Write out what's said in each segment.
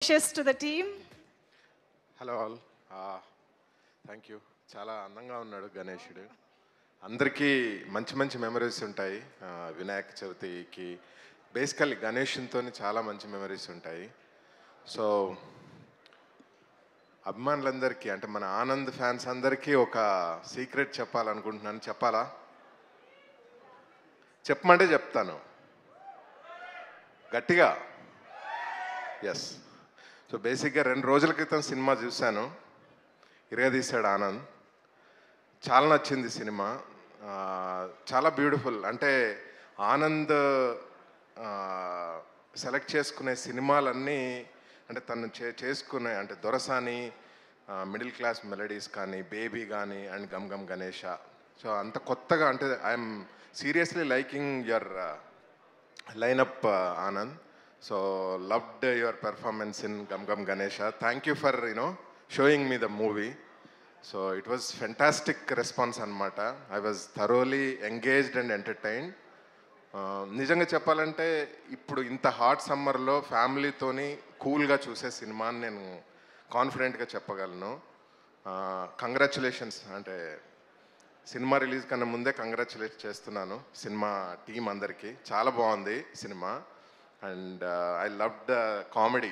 Wishes to the team. Hello all thank you. చాలా అందంగా ఉన్నాడు గణేషుడు. అందరికీ మంచి మంచి మెమరీస్ ఉంటాయి. వినాయక చవితికి బేసికల్లీ గణేషునితో చాలా మంచి మెమరీస్ ఉంటాయి. సో అభిమానులందరికీ అంటే మన ఆనంద్ ఫ్యాన్స్ అందరికీ ఒక సీక్రెట్ చెప్పాలనుకుంటున్నాను. చెప్పాలా? చెప్పమంటే చెప్తాను గట్టిగా. ఎస్. సో బేసిక్గా 2 రోజుల క్రితం సినిమా చూశాను. ఇరగదీశాడు ఆనంద్. చాలా నచ్చింది సినిమా. చాలా బ్యూటిఫుల్. అంటే ఆనంద్ సెలెక్ట్ చేసుకునే సినిమాలన్నీ అంటే తను చేసుకునే అంటే దొరసాని, మిడిల్ క్లాస్ మెలడీస్ కానీ, బేబీ కానీ అండ్ గమ్ గమ్ గణేష. సో అంత కొత్తగా అంటే I'm seriously liking your lineup Anand. So loved your performance in Gum Gum Ganesha. Thank you for showing me the movie. So it was fantastic response anamata. I was thoroughly engaged and entertained. నిజంగా చెప్పాలంటే ఇప్పుడు ఇంత hot సమ్మర్లో ఫ్యామిలీతోని కూల్గా చూసే cinema అని నేను కాన్ఫిడెంట్గా చెప్పగలను. కంగ్రాచులేషన్స్. అంటే సినిమా రిలీజ్ కన్నా ముందే కంగ్రాచులేట్ చేస్తున్నాను సినిమా టీం అందరికీ. చాలా బాగుంది cinema. And I loved the comedy,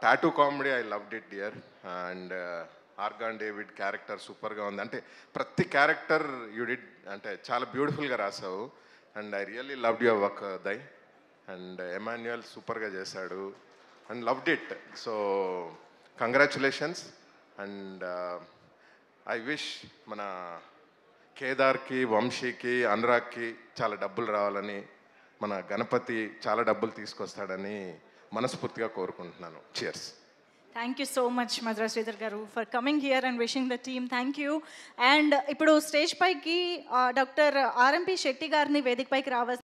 tattoo comedy. I loved it, dear. And Argan David character super ga undi. Ante prati character you did ante chaala beautiful ga rasavu. And I really loved your work, Dai. And Emmanuel super ga chesadu and loved it. So congratulations. And I wish mana Kedar ki, Vamshi ki, Anurag ki chaala dabbulu ravalani, మన గణపతి చాలా డబ్బులు తీసుకొస్తాడని మనస్ఫూర్తిగా కోరుకుంటున్నాను. Cheers. Thank you so much, Madhura Sridhar garu, for coming here and wishing the team. Thank you. And ఇప్పుడు stage పైకి doctor RMP Shetty గారిని వేదిక పైకి రావాలి.